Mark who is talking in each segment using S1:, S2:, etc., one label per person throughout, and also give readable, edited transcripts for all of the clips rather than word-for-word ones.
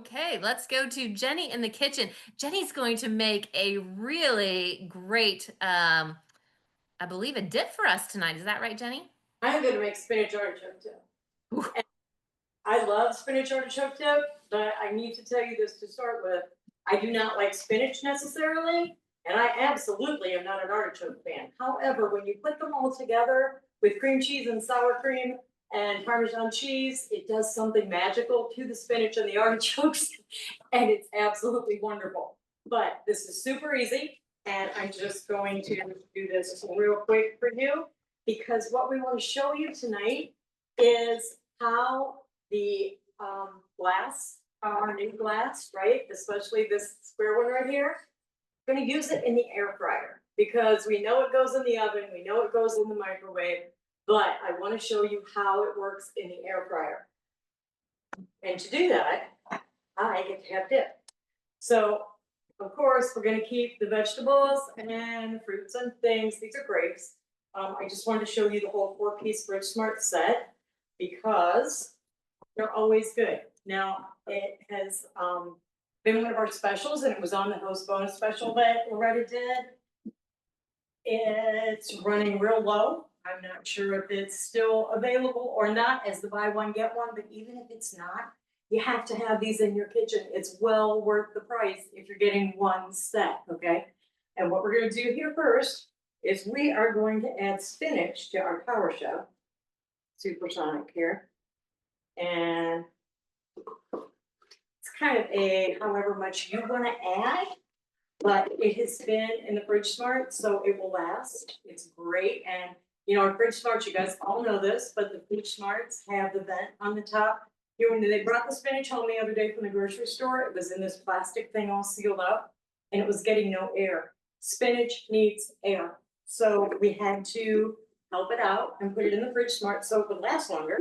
S1: Okay, let's go to Jenny in the kitchen. Jenny's going to make a really great, I believe, a dip for us tonight. Is that right, Jenny?
S2: I'm going to make spinach artichoke dip.
S1: Ooh.
S2: And I love spinach artichoke dip, but I need to tell you this to start with. I do not like spinach necessarily, and I absolutely am not an artichoke fan. However, when you put them all together with cream cheese and sour cream and Parmesan cheese, it does something magical to the spinach and the artichokes, and it's absolutely wonderful. But this is super easy, and I'm just going to do this real quick for you because what we want to show you tonight is how the glass, our new glass, right? Especially this square one right here. We're going to use it in the air fryer because we know it goes in the oven, we know it goes in the microwave, but I want to show you how it works in the air fryer. And to do that, I get to have dip. So, of course, we're going to keep the vegetables and fruits and things. These are grapes. I just wanted to show you the whole 4-piece Fridge Smart set because they're always good. Now, it has been one of our specials, and it was on the host bonus special that Loretta did. It's running real low. I'm not sure if it's still available or not as the buy one, get one, but even if it's not, you have to have these in your kitchen. It's well worth the price if you're getting one set, okay? And what we're gonna do here first is we are going to add spinach to our Power Chef Supersonic here. And it's kind of a however much you want to add, but it has been in the Fridge Smart, so it will last. It's great. And you know, our Fridge Smarts, you guys all know this, but the Fridge Smarts have the vent on the top. Here, when they brought the spinach home the other day from the grocery store, it was in this plastic thing all sealed up, and it was getting no air. Spinach needs air. So we had to help it out and put it in the Fridge Smart so it would last longer.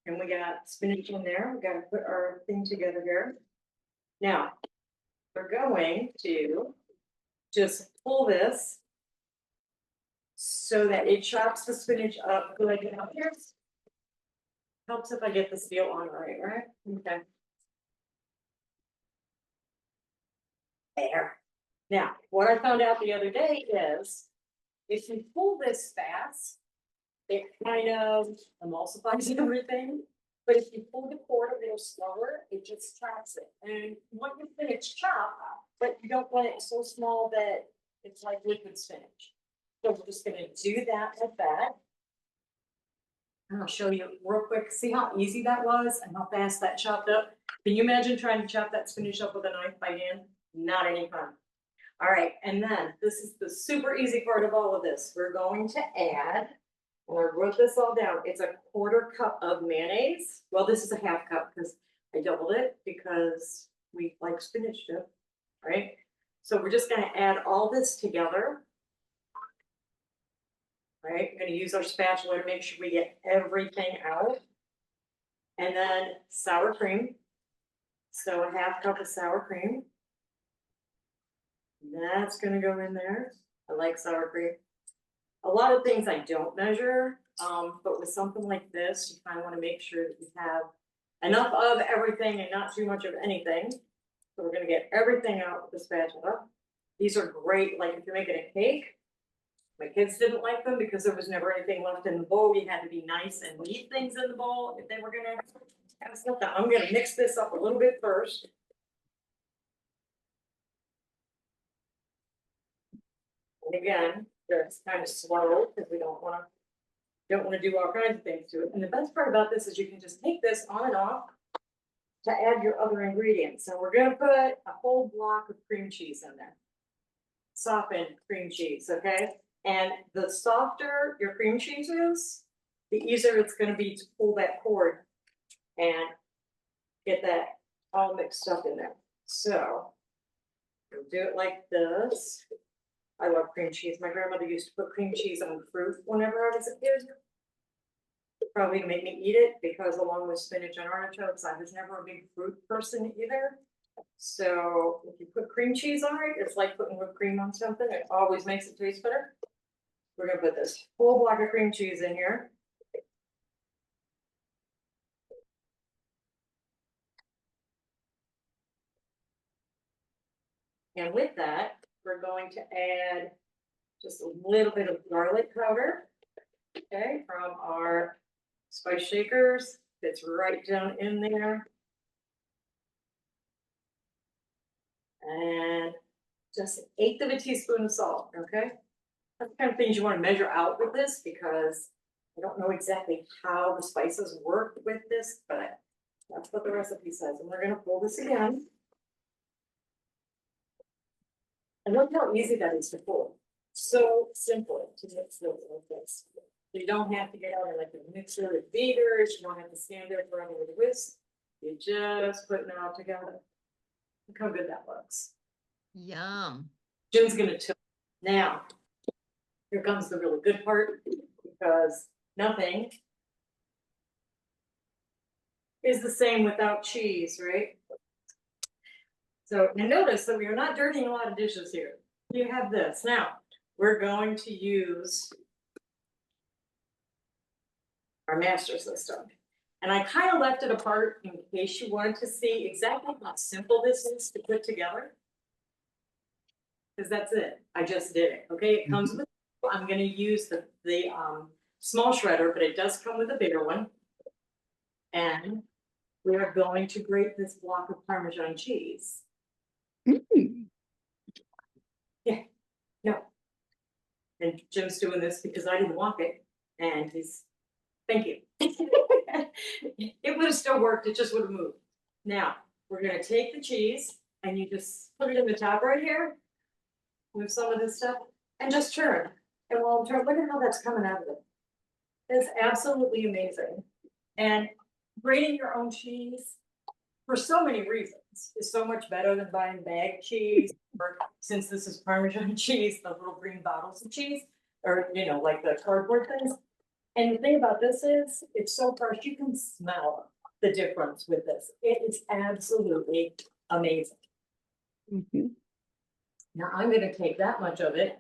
S2: And we got spinach in there. We got to put our thing together here. Now, we're going to just pull this so that it chops the spinach up good enough. Here's helps if I get the steel on right? Okay. There. Now, what I found out the other day is if you pull this fast, it kind of emulsifies everything. But if you pull the cord a little slower, it just traps it. And what you spinach chop, but you don't want it so small that it's like liquid spinach. So we're just gonna do that with that. And I'll show you real quick. See how easy that was and how fast that chopped up? Can you imagine trying to chop that spinach up with a knife by hand? Not any fun. All right, and then this is the super easy part of all of this. We're going to add, and I wrote this all down, it's a 1/4 cup of mayonnaise. Well, this is a 1/2 cup because I doubled it because we like spinach dip, right? So we're just gonna add all this together. Right, we're gonna use our spatula to make sure we get everything out. And then sour cream. So a 1/2 cup of sour cream. That's gonna go in there. I like sour cream. A lot of things I don't measure, but with something like this, you kind of want to make sure that you have enough of everything and not too much of anything. So we're gonna get everything out with the spatula. These are great, like if you're making a cake. My kids didn't like them because there was never anything left in the bowl. You had to be nice and leave things in the bowl if they were gonna have stuff. Now, I'm gonna mix this up a little bit first. And again, it's kind of slow because we don't wanna do all kinds of things to it. And the best part about this is you can just take this on and off to add your other ingredients. So we're gonna put a whole block of cream cheese in there. Softened cream cheese, okay? And the softer your cream cheese is, the easier it's gonna be to pull that cord and get that all mixed up in there. So we'll do it like this. I love cream cheese. My grandmother used to put cream cheese on fruit whenever I was a kid. Probably to make me eat it because along with spinach and artichokes, I was never a big fruit person either. So if you put cream cheese on it, it's like putting whipped cream on something. It always makes it taste better. We're gonna put this whole block of cream cheese in here. And with that, we're going to add just a little bit of garlic powder, okay, from our spice shakers. That's right down in there. And just 1/8 of a teaspoon of salt, okay? That's the kind of things you want to measure out with this because I don't know exactly how the spices work with this, but that's what the recipe says. And we're gonna pull this again. And look how easy that is to pull. So simple to mix those like this. You don't have to get out of like a mixer with beaters. You don't have to stand there forever with a whisk. You're just putting it all together. Look how good that looks.
S1: Yum.
S2: Jim's gonna tilt. Now, here comes the really good part because nothing is the same without cheese, right? So, and notice that we are not dirtying a lot of dishes here. You have this. Now, we're going to use our master system. And I kind of left it apart in case you wanted to see exactly how simple this is to put together. Because that's it. I just did it. Okay, it comes with, I'm gonna use the small shredder, but it does come with a bigger one. And we are going to grate this block of Parmesan cheese. Yeah, no. And Jim's doing this because I didn't want it, and he's, thank you. It would have still worked, it just would have moved. Now, we're gonna take the cheese and you just put it in the top right here. Move some of this stuff and just turn. And while I'm turning, look at how that's coming out of it. It's absolutely amazing. And grating your own cheese for so many reasons is so much better than buying bagged cheese. Or since this is Parmesan cheese, the little green bottles of cheese, or you know, like the cardboard things. And the thing about this is, it's so fresh, you can smell the difference with this. It is absolutely amazing. Now I'm gonna take that much of it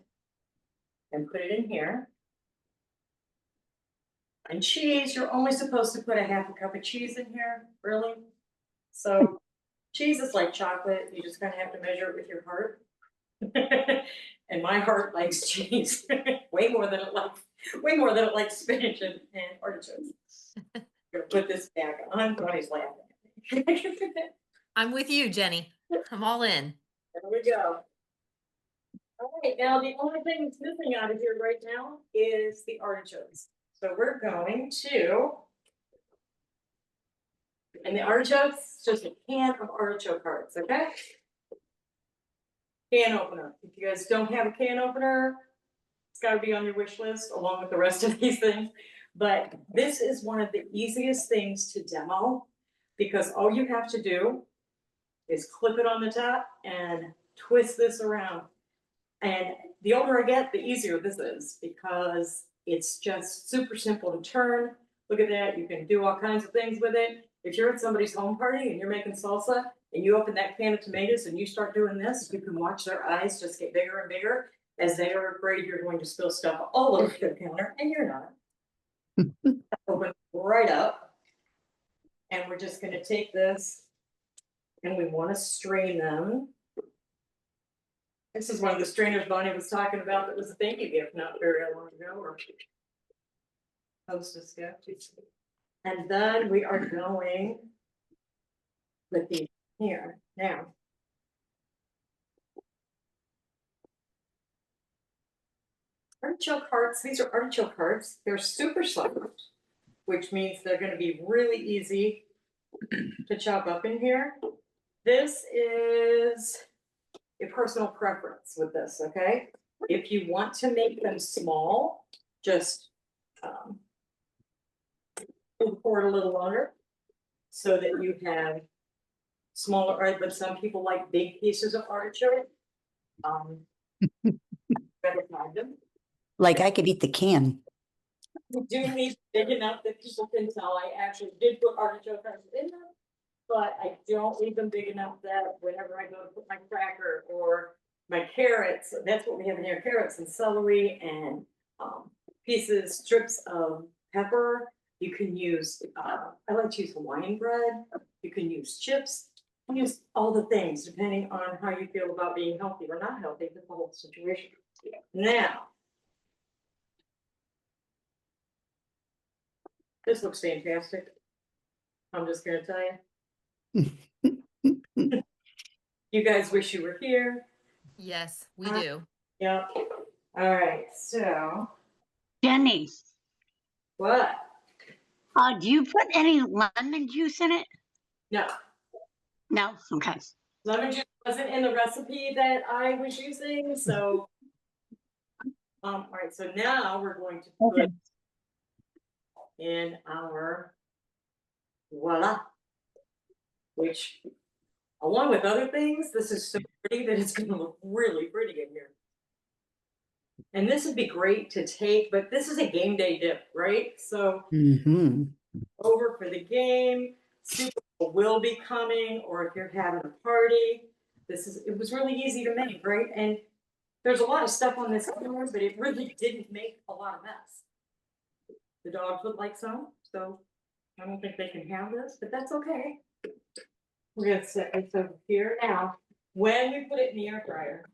S2: and put it in here. And cheese, you're only supposed to put 1/2 cup of cheese in here, really. So cheese is like chocolate, you just kind of have to measure it with your heart. And my heart likes cheese way more than it likes spinach and artichokes. Gonna put this back on, Bonnie's laughing.
S1: I'm with you, Jeni. I'm all in.
S2: There we go. All right, now the only thing that's missing out of here right now is the artichokes. So we're going to, and the artichokes, just a can of artichoke hearts, okay? Can opener. If you guys don't have a can opener, it's gotta be on your wish list along with the rest of these things. But this is one of the easiest things to demo because all you have to do is clip it on the top and twist this around. And the older I get, the easier this is because it's just super simple to turn. Look at that, you can do all kinds of things with it. If you're at somebody's home party and you're making salsa and you open that can of tomatoes and you start doing this, you can watch their eyes just get bigger and bigger as they are afraid you're going to spill stuff all over the counter, and you're not. Open right up. And we're just gonna take this and we wanna strain them. This is one of the strainers Bonnie was talking about that was a thank you gift not very long ago, or hostess gift. And then we are going with these here now. Artichoke hearts, these are artichoke hearts. They're super soft, which means they're gonna be really easy to chop up in here. This is a personal preference with this, okay? If you want to make them small, just pour it a little longer so that you have smaller, right? But some people like big pieces of artichoke. Better find them.
S3: Like I could eat the can.
S2: We do need big enough that people can tell I actually did put artichoke hearts in them, but I don't leave them big enough that whenever I go to put my cracker or my carrots, that's what we have in here, carrots and celery and pieces, strips of pepper. You can use, I like to use Hawaiian bread. You can use chips. Just all the things, depending on how you feel about being healthy or not healthy, the whole situation. Now. This looks fantastic. I'm just gonna tell you. You guys wish you were here.
S1: Yes, we do.
S2: Yep. All right, so
S4: Jenny,
S2: what?
S4: do you put any lemon juice in it?
S2: No,
S4: No? Okay.
S2: lemon juice wasn't in the recipe that I was using, so. All right, so now we're going to put
S4: Okay.
S2: in our voila, which along with other things, this is so pretty that it's gonna look really pretty in here. And this would be great to take, but this is a game day dip, right? So
S3: Mm-hmm.
S2: over for the game, Super Bowl will be coming, or if you're having a party, it was really easy to make, right? And there's a lot of stuff on this board, but it really didn't make a lot of mess. The dogs would like some, so I don't think they can have this, but that's okay. We're gonna set this over here now. When we put it in the air fryer,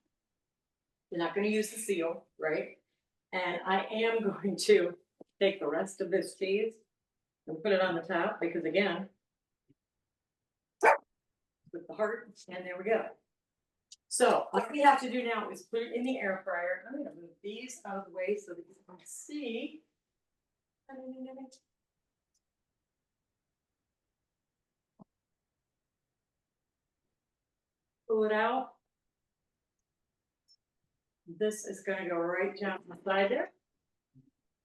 S2: you're not gonna use the seal, right? And I am going to take the rest of this cheese and put it on the top, because again, with the heart, and there we go. So what we have to do now is put it in the air fryer. I'm gonna move these out of the way so that you can see. Pull it out. This is gonna go right down the side there.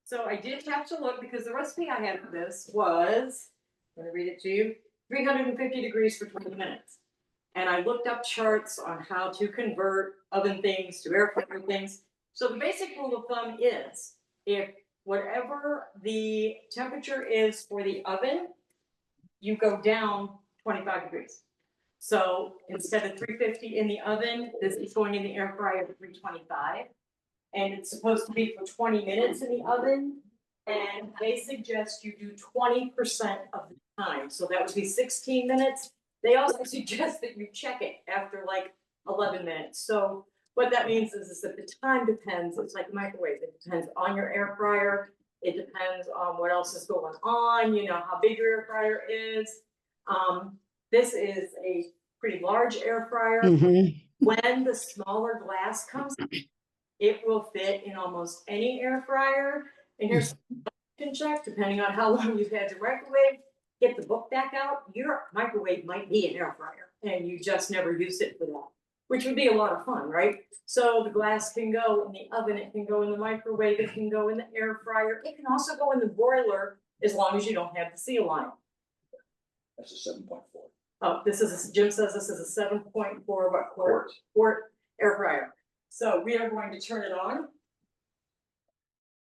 S2: So I did have to look, because the recipe I had for this was, I'm gonna read it to you, 350 degrees for 20 minutes. And I looked up charts on how to convert oven things to air fryer things. So the basic rule of thumb is, if whatever the temperature is for the oven, you go down 25 degrees. So instead of 350 in the oven, this is going in the air fryer at 325. And it's supposed to be for 20 minutes in the oven. And they suggest you do 20% of the time. So that would be 16 minutes. They also suggest that you check it after like 11 minutes. So what that means is that the time depends. It's like microwave. It depends on your air fryer. It depends on what else is going on, you know, how big your air fryer is. This is a pretty large air fryer.
S3: Mm-hmm.
S2: When the smaller glass comes, it will fit in almost any air fryer. And here's you can check, depending on how long you've had your microwave, get the book back out. Your microwave might be an air fryer and you just never used it for that, which would be a lot of fun, right? So the glass can go in the oven, it can go in the microwave, it can go in the air fryer. It can also go in the broiler as long as you don't have the seal on it.
S5: That's a 7.4.
S2: Oh, Jim says this is a 7.4 quart air fryer. So we are going to turn it on.